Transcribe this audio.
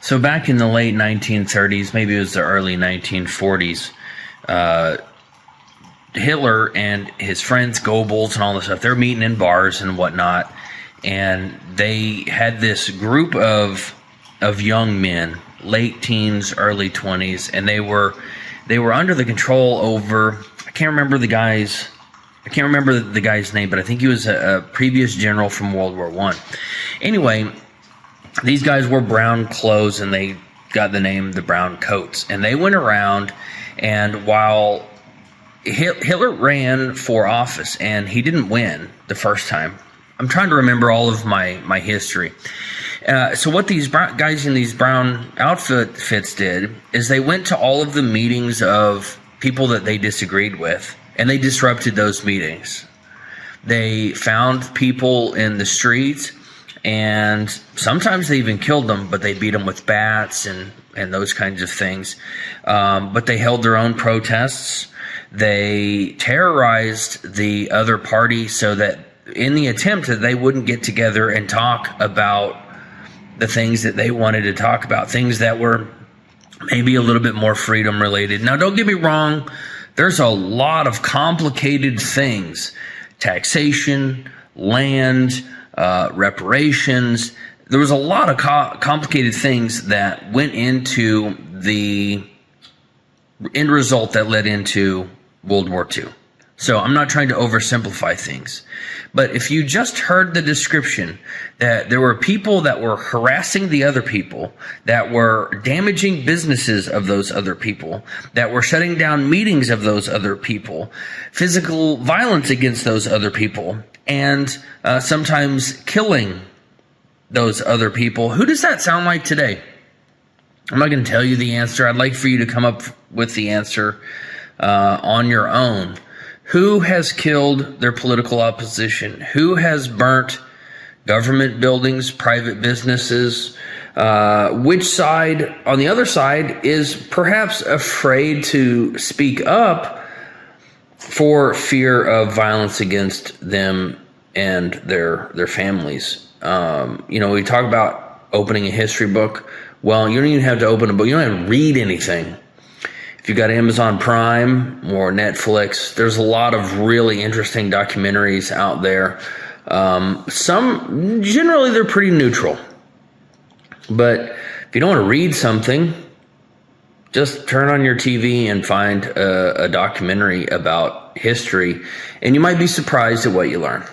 So back in the late 1930s, maybe it was the early 1940s, Hitler and his friends, Goebbels and all this stuff, they're meeting in bars and whatnot, and they had this group of young men, late teens, early 20s, and they were under the control over, I can't remember the guy's name, but I think he was a previous general from World War I. Anyway, these guys wore brown clothes, and they got the name the Brown Coats. And they went around, and while Hitler ran for office, and he didn't win the first time. I'm trying to remember all of my history. So what these guys in these brown outfits did is they went to all of the meetings of people that they disagreed with, and they disrupted those meetings. They found people in the streets, and sometimes they even killed them, but they beat them with bats and those kinds of things. But they held their own protests. They terrorized the other party so that in the attempt that they wouldn't get together and talk about the things that they wanted to talk about, things that were maybe a little bit more freedom related. Now, don't get me wrong. There's a lot of complicated things, taxation, land, reparations. There was a lot of complicated things that went into the end result that led into World War II. So I'm not trying to oversimplify things. But if you just heard the description that there were people that were harassing the other people, that were damaging businesses of those other people, that were shutting down meetings of those other people, physical violence against those other people, and sometimes killing those other people, who does that sound like today? I'm not going to tell you the answer. I'd like for you to come up with the answer on your own. Who has killed their political opposition? Who has burnt government buildings, private businesses? Which side, on the other side, is perhaps afraid to speak up for fear of violence against them and their families? We talk about opening a history book. Well, you don't even have to open a book. You don't have to read anything. If you got Amazon Prime or Netflix, there's a lot of really interesting documentaries out there. Some, generally, they're pretty neutral. But if you don't want to read something, just turn on your TV and find a documentary about history, and you might be surprised at what you learn.